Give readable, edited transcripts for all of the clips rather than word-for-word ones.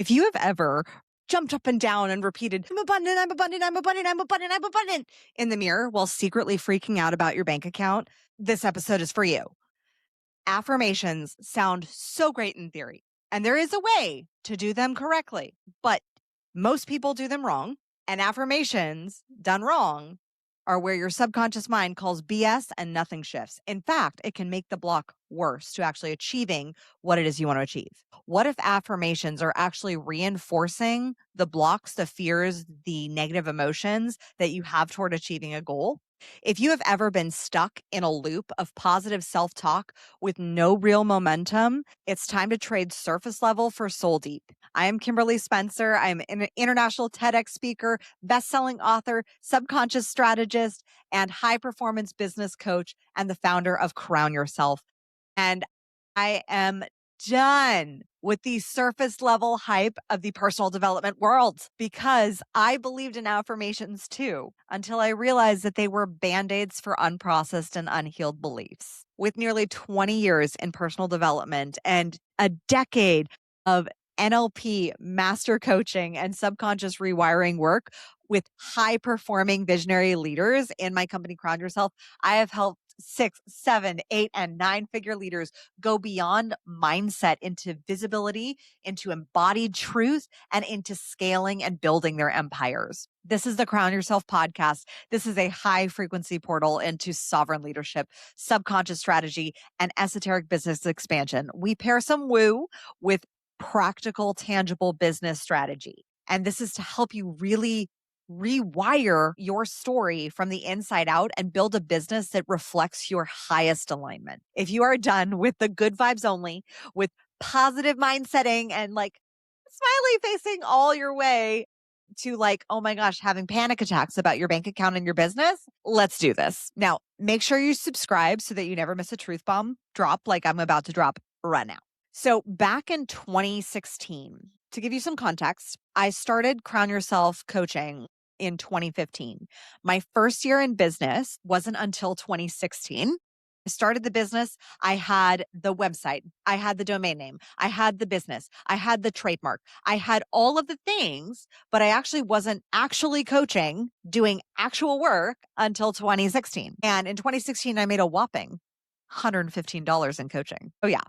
If you have ever jumped up and down and repeated, I'm abundant, I'm abundant, I'm abundant, I'm abundant, I'm abundant in the mirror while secretly freaking out about your bank account, this episode is for you. Affirmations sound so great in theory, and there is a way to do them correctly, but most people do them wrong. And affirmations done wrong are where your subconscious mind calls BS and nothing shifts. In fact, it can make the block worse to actually achieving what it is you want to achieve. What if affirmations are actually reinforcing the blocks, the fears, the negative emotions that you have toward achieving a goal? If you have ever been stuck in a loop of positive self-talk with no real momentum, it's time to trade surface level for soul deep. I am Kimberly Spencer. I'm an international TEDx speaker, best-selling author, subconscious strategist, and high-performance business coach, and the founder of Crown Yourself. And I am done with the surface level hype of the personal development world because I believed in affirmations too, until I realized that they were bandaids for unprocessed and unhealed beliefs. With nearly 20 years in personal development and a decade of NLP, master coaching, and subconscious rewiring work with high performing visionary leaders in my company, Crown Yourself, I have helped 6, 7, 8, and 9-figure leaders go beyond mindset into visibility, into embodied truth, and into scaling and building their empires. This is the Crown Yourself podcast. This is a high frequency portal into sovereign leadership, subconscious strategy, and esoteric business expansion. We pair some woo with practical, tangible business strategy. And this is to help you really rewire your story from the inside out and build a business that reflects your highest alignment. If you are done with the good vibes only, with positive mindsetting and like smiley facing all your way to like, oh my gosh, having panic attacks about your bank account and your business, let's do this. Now, make sure you subscribe so that you never miss a truth bomb drop like I'm about to drop right now. So back in 2016, to give you some context, I started Crown Yourself coaching in 2015. My first year in business wasn't until 2016. I started the business. I had the website. I had the domain name. I had the business. I had the trademark. I had all of the things, but I actually wasn't actually coaching, doing actual work until 2016. And in 2016, I made a whopping $115 in coaching. Oh, yeah.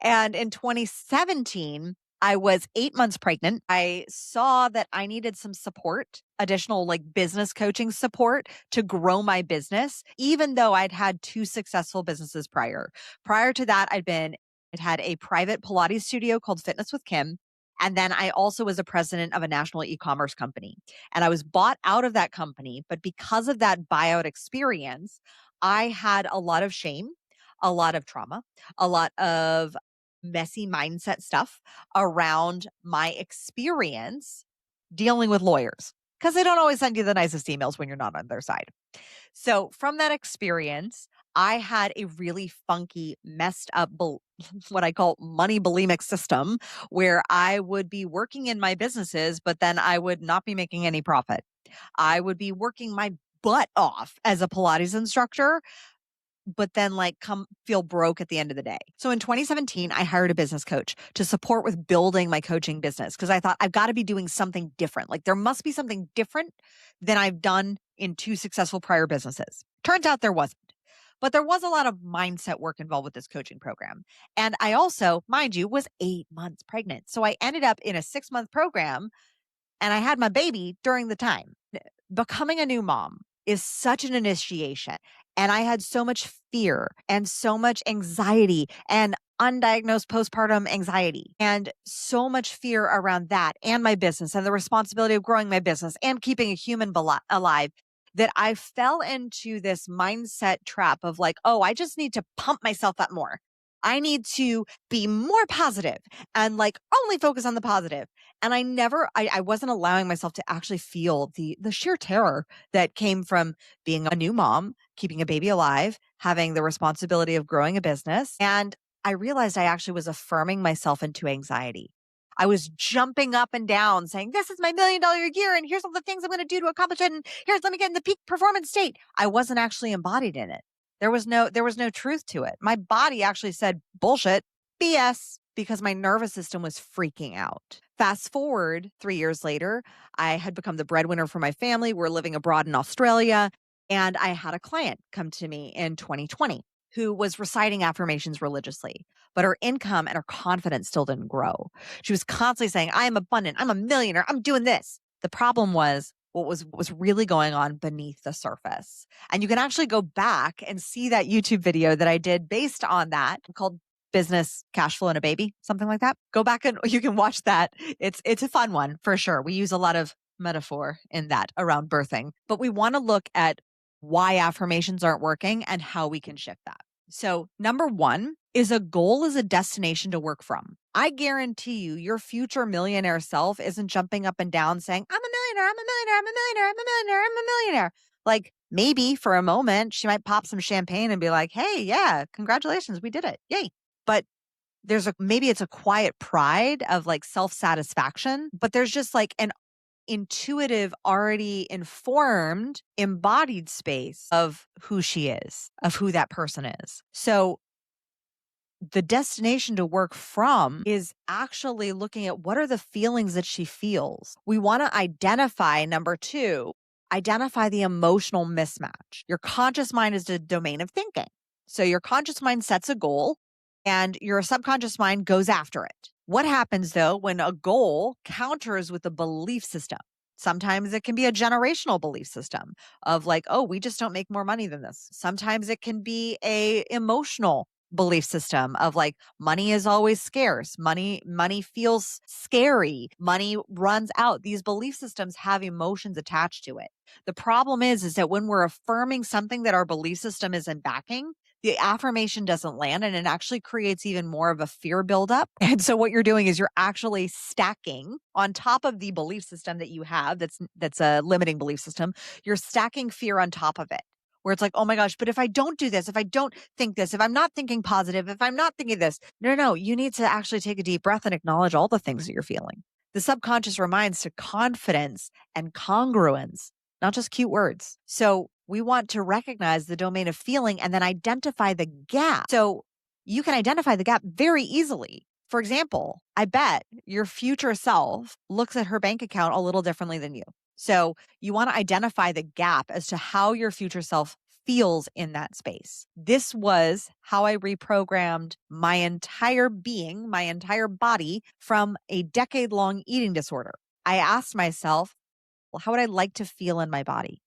And in 2017, I was 8 months pregnant. I saw that I needed some support, additional like business coaching support to grow my business, even though I'd had 2 successful businesses prior. Prior to that, I'd had a private Pilates studio called Fitness with Kim. And then I also was a president of a national e-commerce company. And I was bought out of that company. But because of that buyout experience, I had a lot of shame, a lot of trauma, a lot of messy mindset stuff around my experience dealing with lawyers because they don't always send you the nicest emails when you're not on their side. So from that experience, I had a really funky, messed up, what I call money bulimic system where I would be working in my businesses, but then I would not be making any profit. I would be working my butt off as a Pilates instructor, but then like come feel broke at the end of the day. So in 2017, I hired a business coach to support with building my coaching business because I thought I've got to be doing something different. Like there must be something different than I've done in 2 successful prior businesses. Turns out there wasn't. But there was a lot of mindset work involved with this coaching program. And I also, mind you, was 8 months pregnant. So I ended up in a 6-month program and I had my baby during the time. Becoming a new mom is such an initiation. And I had so much fear and so much anxiety and undiagnosed postpartum anxiety and so much fear around that and my business and the responsibility of growing my business and keeping a human alive that I fell into this mindset trap of like, oh, I just need to pump myself up more. I need to be more positive and like only focus on the positive. And I wasn't allowing myself to actually feel the sheer terror that came from being a new mom, keeping a baby alive, having the responsibility of growing a business. And I realized I actually was affirming myself into anxiety. I was jumping up and down saying, this is my $1 million year. And here's all the things I'm going to do to accomplish it. And let me get in the peak performance state. I wasn't actually embodied in it. There was no truth to it. My body actually said, bullshit, BS. because my nervous system was freaking out. Fast forward 3 years later, I had become the breadwinner for my family. We're living abroad in Australia. And I had a client come to me in 2020 who was reciting affirmations religiously, but her income and her confidence still didn't grow. She was constantly saying, I am abundant. I'm a millionaire. I'm doing this. The problem was what was really going on beneath the surface. And you can actually go back and see that YouTube video that I did based on that called Business, Cash Flow, and a Baby, something like that. Go back and you can watch that. It's a fun one for sure. We use a lot of metaphor in that around birthing, but we want to look at why affirmations aren't working and how we can shift that. So, number one is a goal is a destination to work from. I guarantee you, your future millionaire self isn't jumping up and down saying, I'm a millionaire, I'm a millionaire, I'm a millionaire, I'm a millionaire, I'm a millionaire. Like maybe for a moment, she might pop some champagne and be like, hey, yeah, congratulations, we did it. Yay. But maybe it's a quiet pride of like self-satisfaction, but there's just like an intuitive, already informed, embodied space of who she is, of who that person is. So the destination to work from is actually looking at what are the feelings that she feels. We want to identify, number two, identify the emotional mismatch. Your conscious mind is the domain of thinking. So your conscious mind sets a goal and your subconscious mind goes after it. What happens though when a goal counters with a belief system? Sometimes it can be a generational belief system of like, oh, we just don't make more money than this. Sometimes it can be a emotional belief system of like money is always scarce. Money feels scary. Money runs out. These belief systems have emotions attached to it. The problem is that when we're affirming something that our belief system isn't backing, the affirmation doesn't land and it actually creates even more of a fear buildup. And so what you're doing is you're actually stacking on top of the belief system that you have that's a limiting belief system. You're stacking fear on top of it. Where it's like, oh my gosh, but if I don't do this, if I don't think this, if I'm not thinking positive, if I'm not thinking this, no, you need to actually take a deep breath and acknowledge all the things that you're feeling. The subconscious reminds to confidence and congruence, not just cute words. So we want to recognize the domain of feeling and then identify the gap. So you can identify the gap very easily. For example, I bet your future self looks at her bank account a little differently than you. So you want to identify the gap as to how your future self feels in that space. This was how I reprogrammed my entire being, my entire body from a decade-long eating disorder. I asked myself, well, how would I like to feel in my body?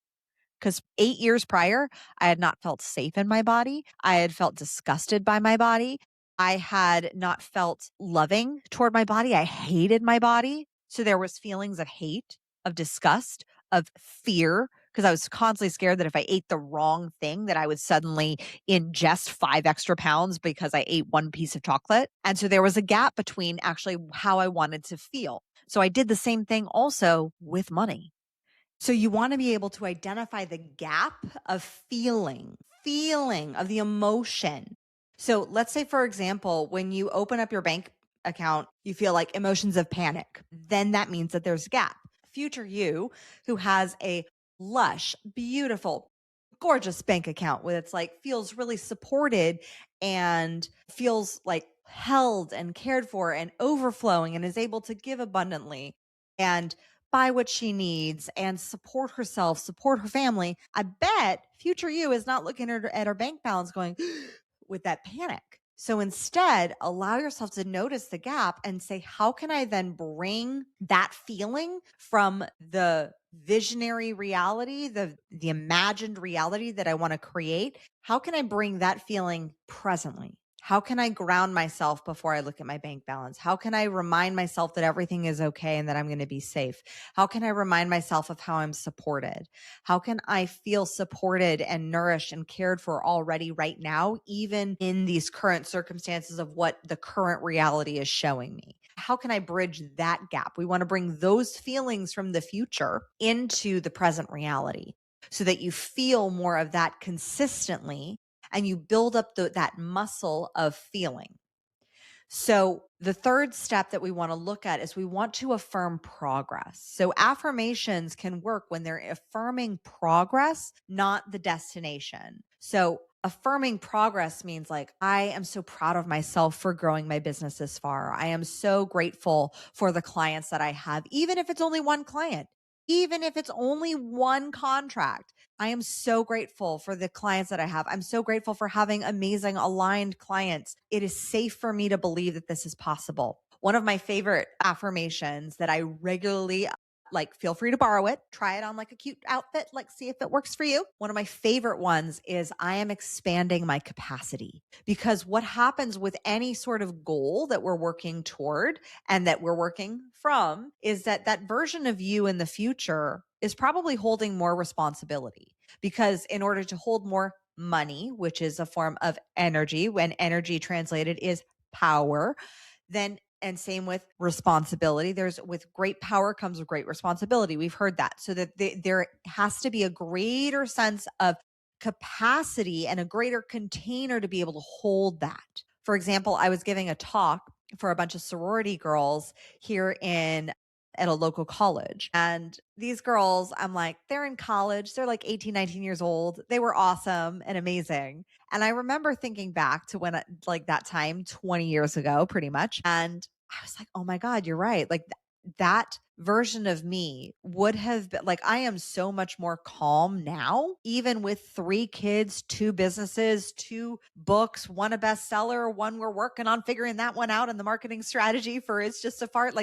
Because 8 years prior, I had not felt safe in my body. I had felt disgusted by my body. I had not felt loving toward my body. I hated my body. So there was feelings of hate, of disgust, of fear, because I was constantly scared that if I ate the wrong thing, that I would suddenly ingest 5 extra pounds because I ate one piece of chocolate. And so there was a gap between actually how I wanted to feel. So I did the same thing also with money. So you want to be able to identify the gap of feeling of the emotion. So let's say, for example, when you open up your bank account, you feel like emotions of panic. Then that means that there's a gap. Future you who has a lush, beautiful, gorgeous bank account with it's like feels really supported and feels like held and cared for and overflowing and is able to give abundantly and buy what she needs and support herself, support her family. I bet future you is not looking at her bank balance going with that panic. So instead, allow yourself to notice the gap and say, how can I then bring that feeling from the visionary reality, the imagined reality that I want to create? How can I bring that feeling presently? How can I ground myself before I look at my bank balance? How can I remind myself that everything is okay and that I'm going to be safe? How can I remind myself of how I'm supported? How can I feel supported and nourished and cared for already right now, even in these current circumstances of what the current reality is showing me? How can I bridge that gap? We want to bring those feelings from the future into the present reality so that you feel more of that consistently and you build up that muscle of feeling. So the third step that we want to look at is we want to affirm progress. So affirmations can work when they're affirming progress, not the destination. So Affirming progress means like, I am so proud of myself for growing my business this far. I am so grateful for the clients that I have, even if it's only one client, even if it's only one contract. I am so grateful for the clients that I have. I'm so grateful for having amazing aligned clients. It is safe for me to believe that this is possible. One of my favorite affirmations that I regularly like, feel free to borrow it, try it on like a cute outfit, like see if it works for you. One of my favorite ones is I am expanding my capacity, because what happens with any sort of goal that we're working toward and that we're working from is that that version of you in the future is probably holding more responsibility, because in order to hold more money, which is a form of energy, when energy translated is power, then and same with responsibility. There's with great power comes with great responsibility. We've heard that. So that there has to be a greater sense of capacity and a greater container to be able to hold that. For example, I was giving a talk for a bunch of sorority girls here in at a local college. And these girls, I'm like, they're in college. They're like 18, 19 years old. They were awesome and amazing. And I remember thinking back to when, like that time 20 years ago, pretty much. And I was like, oh my God, you're right. Like that version of me would have been like, I am so much more calm now, even with 3 kids, 2 businesses, 2 books, one a bestseller, one we're working on figuring that one out, and the marketing strategy for It's Just a Fart.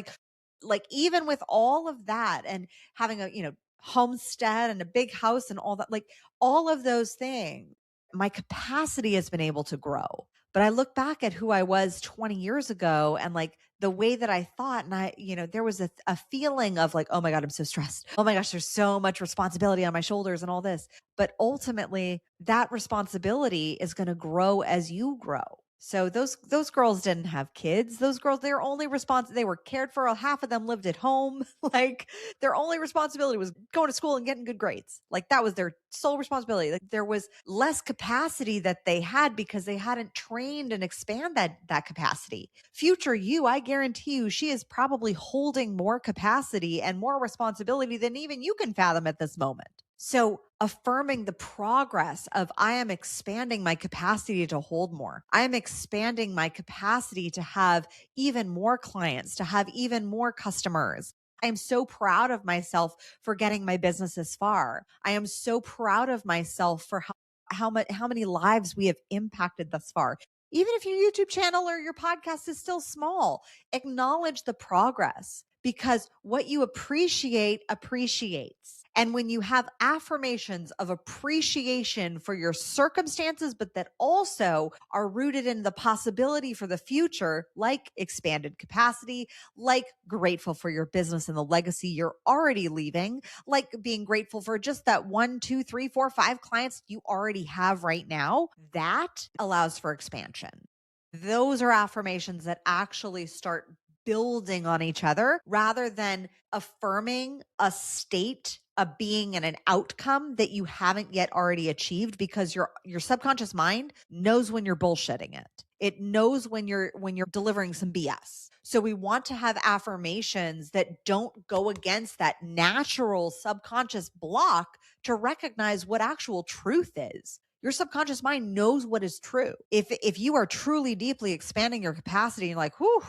Like even with all of that and having a, homestead and a big house and all that, like all of those things, my capacity has been able to grow. But I look back at who I was 20 years ago and like the way that I thought, and there was a feeling of like, oh my God, I'm so stressed. Oh my gosh, there's so much responsibility on my shoulders and all this. But ultimately, that responsibility is going to grow as you grow. So those girls didn't have kids. Those girls, their only response, they were cared for. Half of them lived at home. Like their only responsibility was going to school and getting good grades. Like that was their sole responsibility. Like there was less capacity that they had because they hadn't trained and expand that capacity. Future you, I guarantee you, she is probably holding more capacity and more responsibility than even you can fathom at this moment. So affirming the progress of I am expanding my capacity to hold more. I am expanding my capacity to have even more clients, to have even more customers. I'm so proud of myself for getting my business this far. I am so proud of myself for how many lives we have impacted thus far. Even if your YouTube channel or your podcast is still small, acknowledge the progress, because what you appreciate appreciates. And when you have affirmations of appreciation for your circumstances, but that also are rooted in the possibility for the future, like expanded capacity, like grateful for your business and the legacy you're already leaving, like being grateful for just that 1, 2, 3, 4, 5 clients you already have right now, that allows for expansion. Those are affirmations that actually start building on each other rather than affirming a state, a being, and an outcome that you haven't yet already achieved, because your subconscious mind knows when you're bullshitting it. It knows when you're delivering some BS. So we want to have affirmations that don't go against that natural subconscious block to recognize what actual truth is. Your subconscious mind knows what is true. If you are truly deeply expanding your capacity and like, whew,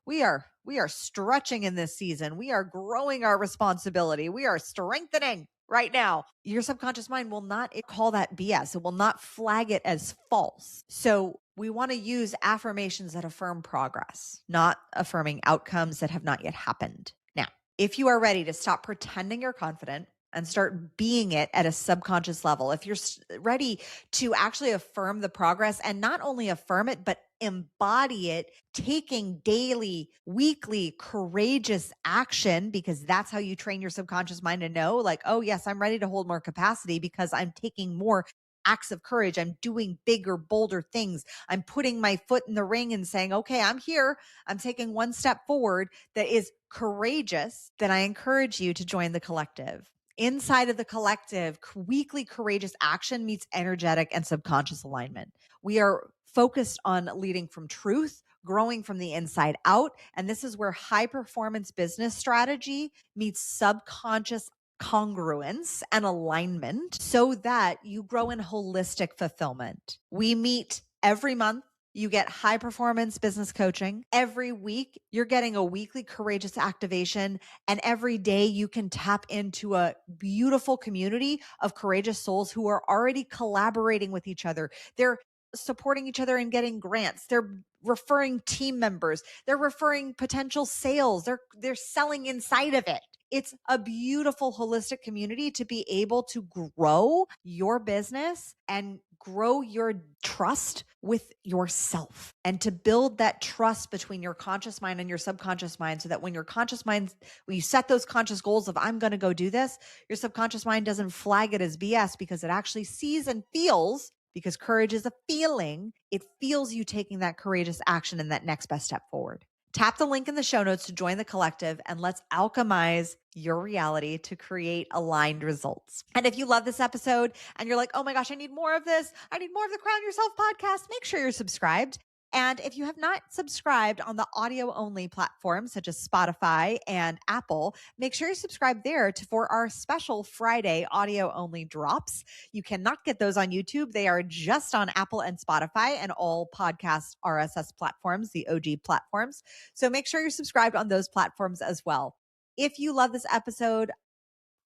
we are stretching in this season. We are growing our responsibility. We are strengthening right now. Your subconscious mind will not call that BS. It will not flag it as false. So we want to use affirmations that affirm progress, not affirming outcomes that have not yet happened. Now, if you are ready to stop pretending you're confident and start being it at a subconscious level, if you're ready to actually affirm the progress, and not only affirm it, but embody it, taking daily, weekly, courageous action, because that's how you train your subconscious mind to know, like, oh yes, I'm ready to hold more capacity because I'm taking more acts of courage. I'm doing bigger, bolder things. I'm putting my foot in the ring and saying, okay, I'm here. I'm taking one step forward that is courageous. Then I encourage you to join the collective. Inside of the collective, weekly courageous action meets energetic and subconscious alignment. We are focused on leading from truth, growing from the inside out. And this is where high performance business strategy meets subconscious congruence and alignment so that you grow in holistic fulfillment. We meet every month. You get high performance business coaching. Every week, you're getting a weekly courageous activation. And every day, you can tap into a beautiful community of courageous souls who are already collaborating with each other. They're supporting each other and getting grants. They're referring team members. They're referring potential sales. They're selling inside of it. It's a beautiful holistic community to be able to grow your business and grow your trust with yourself and to build that trust between your conscious mind and your subconscious mind so that when you set those conscious goals of I'm going to go do this, your subconscious mind doesn't flag it as BS because it actually sees and feels, because courage is a feeling. It feels you taking that courageous action and that next best step forward. Tap the link in the show notes to join the collective and let's alchemize your reality to create aligned results. And if you love this episode and you're like, oh my gosh, I need more of this. I need more of the Crown Yourself podcast. Make sure you're subscribed. And if you have not subscribed on the audio only platforms such as Spotify and Apple, make sure you subscribe there for our special Friday audio only drops. You cannot get those on YouTube. They are just on Apple and Spotify and all podcast RSS platforms, the OG platforms. So make sure you're subscribed on those platforms as well. If you love this episode,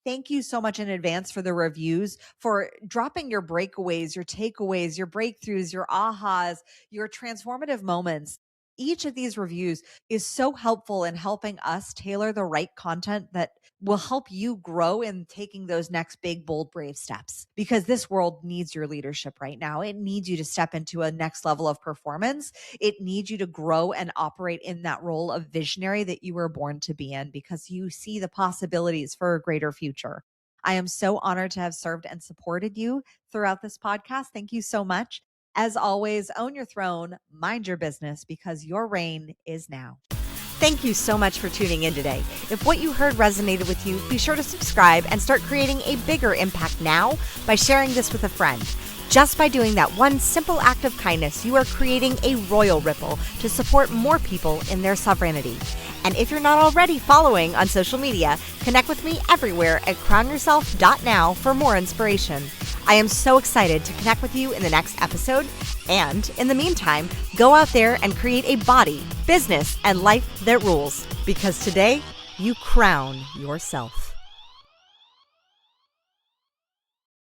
thank you so much in advance for the reviews, for dropping your breakaways, your takeaways, your breakthroughs, your ahas, your transformative moments. Each of these reviews is so helpful in helping us tailor the right content that will help you grow in taking those next big, bold, brave steps. Because this world needs your leadership right now. It needs you to step into a next level of performance. It needs you to grow and operate in that role of visionary that you were born to be in because you see the possibilities for a greater future. I am so honored to have served and supported you throughout this podcast. Thank you so much. As always, own your throne, mind your business, because your reign is now. Thank you so much for tuning in today. If what you heard resonated with you, be sure to subscribe and start creating a bigger impact now by sharing this with a friend. Just by doing that one simple act of kindness, you are creating a royal ripple to support more people in their sovereignty. And if you're not already following on social media, connect with me everywhere at crownyourself.now for more inspiration. I am so excited to connect with you in the next episode. And in the meantime, go out there and create a body, business, and life that rules. Because today, you crown yourself.